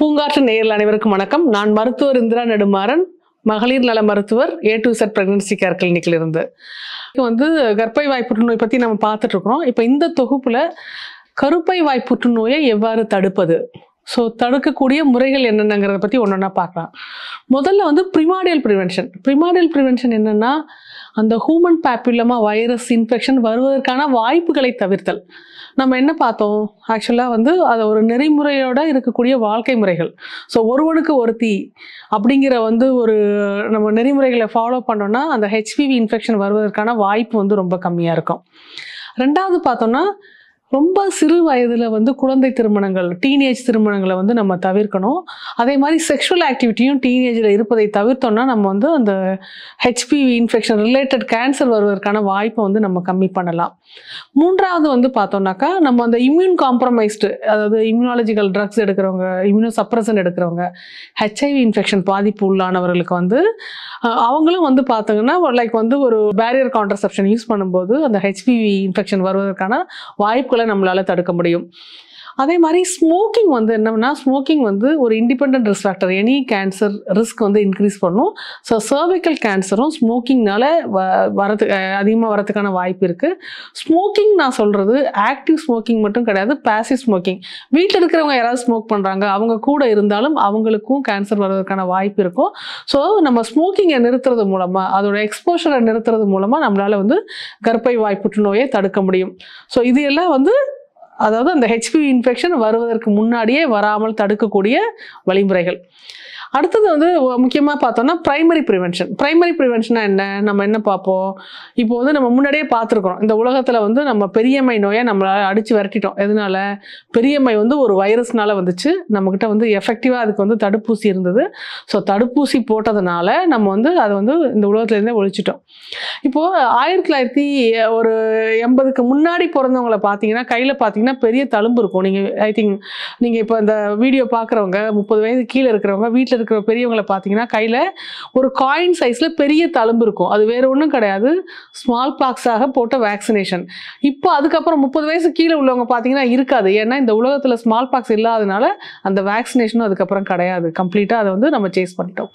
பூங்காற்று நேயர்கள் அனைவருக்கும் வணக்கம். நான் மருத்துவர் இந்திரா நெடுமாறன், மகளிர் நல மருத்துவர் A to Z pregnancy care கிளினிக்ல இருந்து. கர்ப்பை வாய் புற்றுநோய் பத்தி நம்ம பார்த்துட்டு இருக்கிறோம். இப்போ இந்த தொகுப்புல கருப்பை வாய் புற்றுநோயை எவ்வாறு தடுப்பது, தடுக்கக்கூடிய முறைகள் என்னென்னங்கிறத பற்றி ஒன்றா பார்க்கலாம். முதல்ல ப்ரிமார்டியல் ப்ரிவென்ஷன் என்னென்னா, அந்த ஹூமன் பேப்பிலோமா வைரஸ் இன்ஃபெக்ஷன் வருவதற்கான வாய்ப்புகளை தவிர்த்தல். நம்ம என்ன பார்த்தோம், ஆக்சுவலாக அது ஒரு நெறிமுறையோட இருக்கக்கூடிய வாழ்க்கை முறைகள். ஒருவனுக்கு ஒருத்தி அப்படிங்கிற ஒரு நம்ம நெறிமுறைகளை ஃபாலோ பண்ணோன்னா அந்த HPV இன்ஃபெக்ஷன் வருவதற்கான வாய்ப்பு ரொம்ப கம்மியாக இருக்கும். ரெண்டாவது பார்த்தோன்னா, ரொம்ப சிறு வயதில் குழந்தை திருமணங்கள், டீனேஜ் திருமணங்களை நம்ம தவிர்க்கணும். அதே மாதிரி செக்ஷுவல் ஆக்டிவிட்டியும் டீனேஜில் இருப்பதை தவிர்த்தோம்னா நம்ம அந்த HPV இன்ஃபெக்ஷன் ரிலேட்டட் கேன்சர் வருவதற்கான வாய்ப்பை நம்ம கம்மி பண்ணலாம். மூன்றாவது பார்த்தோம்னாக்கா, நம்ம அந்த இம்யூன் காம்ப்ரமைஸ்டு, அதாவது இம்யூனாலஜிக்கல் ட்ரக்ஸ் எடுக்கிறவங்க, இம்யூனோ சப்ரசன் எடுக்கிறவங்க, HIV இன்ஃபெக்ஷன் பாதிப்பு உள்ளானவர்களுக்கு அவங்களும் பார்த்தீங்கன்னா லைக் ஒரு பேரியர் கான்ட்ரசெப்ஷன் யூஸ் பண்ணும்போது அந்த HPV இன்ஃபெக்ஷன் வருவதற்கான வாய்ப்புகளை நம்மளால தடுக்க முடியும். அதே மாதிரி ஸ்மோக்கிங் என்னன்னா, ஸ்மோக்கிங் ஒரு independent risk factor, any cancer risk increase பண்ணும். சர்விக்கல் கேன்சரும் ஸ்மோக்கிங்னால அதிகமாக வரதுக்கான வாய்ப்பு இருக்குது. ஸ்மோக்கிங் நான் சொல்கிறது ஆக்டிவ் ஸ்மோக்கிங் மட்டும் கிடையாது, பாசிவ் ஸ்மோக்கிங். வீட்டில் இருக்கிறவங்க யாராவது ஸ்மோக் பண்ணுறாங்க, அவங்க கூட இருந்தாலும் அவங்களுக்கும் கேன்சர் வருவதற்கான வாய்ப்பு இருக்கும். நம்ம ஸ்மோக்கிங்கை நிறுத்துறது மூலமாக, அதோட எக்ஸ்போஷரை நிறுத்துறது மூலமாக நம்மளால் கர்ப்பை வாய் புற்றுநோயை தடுக்க முடியும். இது எல்லாம் அதாவது அந்த HPV இன்ஃபெக்ஷன் வருவதற்கு முன்னாடியே வராமல் தடுக்கக்கூடிய வழிமுறைகள். அடுத்தது முக்கியமாக பார்த்தோம்னா பிரைமரி ப்ரிவென்ஷனாக என்ன, நம்ம என்ன பார்ப்போம். இப்போ நம்ம முன்னாடியே பார்த்துருக்கோம், இந்த உலகத்தில் நம்ம பெரியம்மை நோயை நம்மளால் அடித்து விரட்டிட்டோம். எதனால? பெரியம்மை ஒரு வைரஸ்னால வந்துச்சு. நம்மக்கிட்ட எஃபெக்டிவாக அதுக்கு தடுப்பூசி இருந்தது. தடுப்பூசி போட்டதுனால நம்ம அதை இந்த உலகத்துலேருந்தே ஒழிச்சிட்டோம். இப்போது 1980க்கு முன்னாடி பிறந்தவங்களை பார்த்தீங்கன்னா, கையில் பார்த்தீங்கன்னா பெரிய தழும்பு இருக்கும். நீங்கள் இப்போ இந்த வீடியோ பார்க்குறவங்க 30 வயது கீழே இருக்கிறவங்க, வீட்டில் இருக்கிற பெரியவங்களை பார்த்தீங்கன்னா கையில் ஒரு காயின் சைஸில் பெரிய தழும்பு இருக்கும். அது வேறு ஒன்றும் கிடையாது, ஸ்மால் பாக்ஸாக போட்ட வேக்சினேஷன். இப்போ அதுக்கப்புறம் 30 வயசு கீழே உள்ளவங்க பார்த்தீங்கன்னா இருக்காது. ஏன்னா இந்த உலகத்தில் ஸ்மால் பாக்ஸ் இல்லாதனால அந்த வேக்சினேஷனும் அதுக்கப்புறம் கிடையாது. கம்ப்ளீட்டாக அதை நம்ம சேஸ் பண்ணிட்டோம்.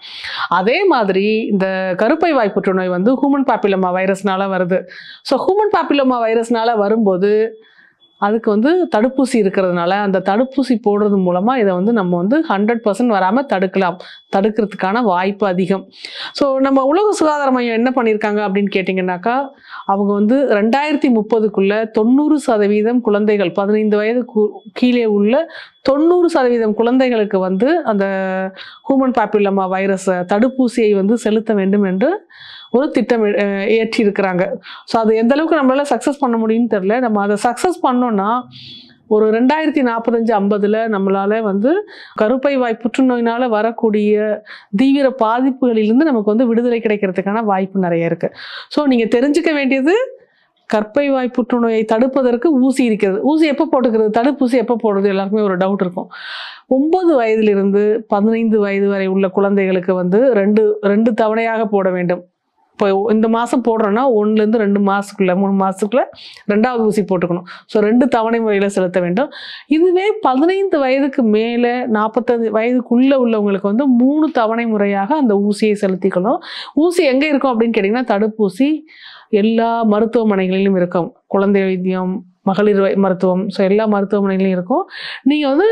அதே மாதிரி இந்த கருப்பை வாய் புற்றுநோய் ஹூமன் பேப்பிலோமா வைரஸ்னால வருது. ஹூமன் பேப்பிலோமா வைரஸ்னால வரும்போது அதுக்கு தடுப்பூசி இருக்கிறதுனால அந்த தடுப்பூசி போடுறது மூலமாக இதை நம்ம 100% வராமல் தடுக்கிறதுக்கான வாய்ப்பு அதிகம். நம்ம உலக சுகாதார மையம் என்ன பண்ணியிருக்காங்க அப்படின்னு கேட்டிங்கன்னாக்கா, அவங்க 2030க்குள்ளே 90% குழந்தைகள், 15 வயது கீழே உள்ள 90% குழந்தைகளுக்கு அந்த ஹூமன் பேப்பிலோமா வைரஸ் தடுப்பூசியை செலுத்த வேண்டும் என்று ஒரு திட்டம் ஏற்றி இருக்கிறாங்க. அது எந்த அளவுக்கு நம்மளால சக்ஸஸ் பண்ண முடியும்னு தெரியல. நம்ம அதை சக்ஸஸ் பண்ணோம்னா ஒரு 2045-50 நம்மளால கருப்பை வாய் புற்றுநோயினால் வரக்கூடிய தீவிர பாதிப்புகளிலிருந்து நமக்கு விடுதலை கிடைக்கிறதுக்கான வாய்ப்பு நிறைய இருக்கு. நீங்கள் தெரிஞ்சுக்க வேண்டியது, கர்ப்பை வாய் புற்றுநோயை தடுப்பதற்கு ஊசி இருக்கிறது. ஊசி எப்போ போட்டுக்கிறது, தடுப்பூசி எப்போ போடுறது, எல்லாருக்குமே ஒரு டவுட் இருக்கும். 9 வயதிலிருந்து 15 வயது வரை உள்ள குழந்தைகளுக்கு ரெண்டு தவணையாக போட வேண்டும். இப்போ இந்த மாதம் போடுறோன்னா 1லேருந்து 2 மாதத்துக்குள்ளே 3 மாதத்துக்குள்ளே 2வது ஊசி போட்டுக்கணும். 2 தவணை முறையில் செலுத்த வேண்டும். இதுவே 15 வயதுக்கு மேலே 45 வயதுக்குள்ளே உள்ளவங்களுக்கு 3 தவணை முறையாக அந்த ஊசியை செலுத்திக்கணும். ஊசி எங்கே இருக்கும் அப்படின்னு கேட்டிங்கன்னா, தடுப்பூசி எல்லா மருத்துவமனைகளிலும் இருக்கும். குழந்தை வைத்தியம், மகளிர் மருத்துவம், எல்லா மருத்துவமனைகளையும் இருக்கும். நீங்கள்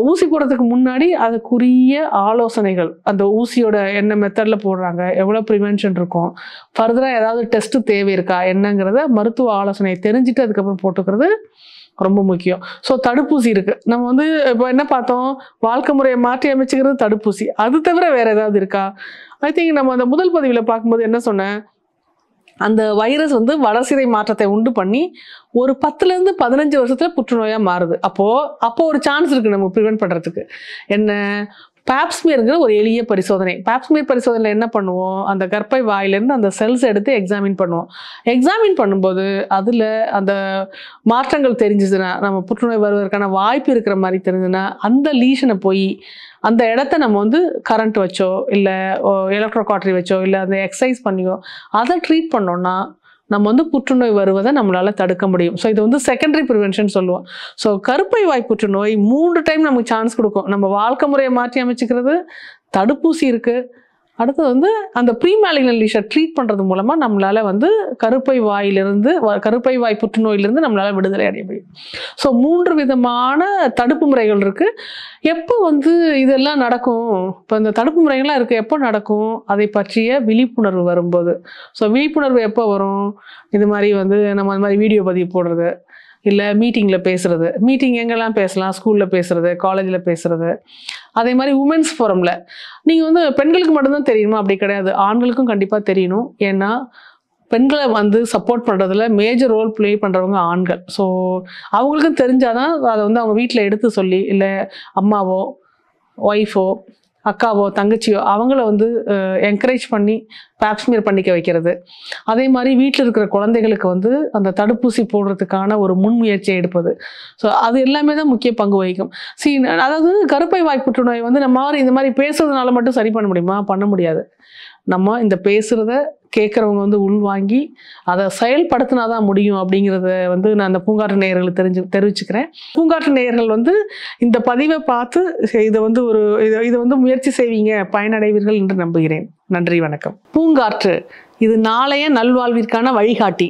ஊசி போடுறதுக்கு முன்னாடி அதுக்குரிய ஆலோசனைகள், அந்த ஊசியோட என்ன மெத்தடில் போடுறாங்க, எவ்வளோ ப்ரிவென்ஷன் இருக்கும், ஃபர்தராக ஏதாவது டெஸ்ட்டு தேவை இருக்கா என்னங்கிறத மருத்துவ ஆலோசனையை தெரிஞ்சுட்டு அதுக்கப்புறம் போட்டுக்கிறது ரொம்ப முக்கியம். தடுப்பூசி இருக்குது. நம்ம இப்போ என்ன பார்த்தோம், வாழ்க்கை முறையை மாற்றி அமைச்சுக்கிறது தடுப்பூசி. அது தவிர வேறு ஏதாவது இருக்கா? ஐ திங்க் நம்ம அந்த முதல் பதிவில் பார்க்கும்போது என்ன சொன்னேன், அந்த வைரஸ் வளர்சிதை மாற்றத்தை உண்டு பண்ணி ஒரு 10லேருந்து 15 வருஷத்துல புற்றுநோயாக மாறுது. அப்போ ஒரு சான்ஸ் இருக்குது நம்ம ப்ரிவென்ட் பண்ணுறதுக்கு. என்ன? பாப்ஸ்மியர்ங்கிற ஒரு எளிய பரிசோதனை. பாப்ஸ்மியர் பரிசோதனையில் என்ன பண்ணுவோம், அந்த கர்ப்பை வாயிலேருந்து அந்த செல்ஸ் எடுத்து எக்ஸாமின் பண்ணுவோம். எக்ஸாமின் பண்ணும்போது அதில் அந்த மாற்றங்கள் தெரிஞ்சுதுன்னா, நம்ம புற்றுநோய் வருவதற்கான வாய்ப்பு இருக்கிற மாதிரி தெரிஞ்சுதுன்னா, அந்த லீஷனை போய் அந்த இடத்த நம்ம கரண்ட் வச்சோ இல்லை எலக்ட்ரோகாட்ரி வச்சோ இல்லை அந்த எக்ஸசைஸ் பண்ணியோ அதை ட்ரீட் பண்ணோன்னா நம்ம வந்து புற்றுநோய் வருவதை நம்மளால தடுக்க முடியும். ஸோ இது வந்து செகண்டரி ப்ரிவென்ஷன் சொல்லுவோம். ஸோ கருப்பை வாய் புற்றுநோய் 3 டைம் நமக்கு சான்ஸ் கொடுக்கும். நம்ம வாழ்க்கை முறையை மாற்றி அமைச்சுக்கிறது, தடுப்பூசி இருக்கு, அடுத்தது வந்து அந்த ப்ரீமேலிக்னன்ட் லீஷன் ட்ரீட் பண்ணுறது மூலமாக நம்மளால் வந்து கருப்பை வாய் புற்றுநோயிலிருந்து நம்மளால் விடுதலை அடைய முடியும். ஸோ 3 விதமான தடுப்பு முறைகள் இருக்குது. எப்போ வந்து இதெல்லாம் நடக்கும், இப்போ இந்த தடுப்பு முறைகள்லாம் இருக்குது, எப்போ நடக்கும், அதை பற்றிய விழிப்புணர்வு வரும்போது. ஸோ விழிப்புணர்வு எப்போ வரும், இது மாதிரி வந்து நம்ம அந்த மாதிரி வீடியோ பதிவு போடுறது, இல்லை மீட்டிங்கில் பேசுகிறது. மீட்டிங் எங்கெல்லாம் பேசலாம், ஸ்கூலில் பேசுகிறது, காலேஜில் பேசுகிறது. அதே மாதிரி உமன்ஸ் ஃபோரமில் நீங்கள் வந்து பெண்களுக்கு மட்டும்தான் தெரியுமா, அப்படி கிடையாது, ஆண்களுக்கும் கண்டிப்பாக தெரியணும். ஏன்னா பெண்களை வந்து சப்போர்ட் பண்ணுறதுல மேஜர் ரோல் ப்ளே பண்ணுறவங்க ஆண்கள். ஸோ அவங்களுக்கும் தெரிஞ்சாதான் அதை வந்து அவங்க வீட்டில் எடுத்து சொல்லி, இல்லை அம்மாவோ ஒய்ஃபோ அக்காவோ தங்கச்சியோ அவங்கள வந்து என்கரேஜ் பண்ணி பேப்ஸ்மியர் பண்ணிக்க வைக்கிறது. அதே மாதிரி வீட்டில் இருக்கிற குழந்தைகளுக்கு வந்து அந்த தடுப்பூசி போடுறதுக்கான ஒரு முன்முயற்சியை எடுப்பது. ஸோ அது எல்லாமே தான் முக்கிய பங்கு வகிக்கும். அதாவது கருப்பை வாய் புற்றுநோய் வந்து நம்ம இந்த மாதிரி பேசுறதுனால மட்டும் சரி பண்ண முடியுமா? பண்ண முடியாது. நம்ம இந்த பேசுகிறத கேட்குறவங்க வந்து உள்வாங்கி அதை செயல்படுத்தினாதான் முடியும் அப்படிங்கிறத வந்து நான் அந்த பூங்காற்று நேயர்களுக்கு தெரிவிச்சுக்கிறேன். பூங்காற்று நேயர்கள் வந்து இந்த பதிவை பார்த்து இதை வந்து முயற்சி செய்வீங்க, பயனடைவீர்கள் என்று நம்புகிறேன். நன்றி, வணக்கம். பூங்காற்று இது நாளைய நல்வாழ்விற்கான வழிகாட்டி.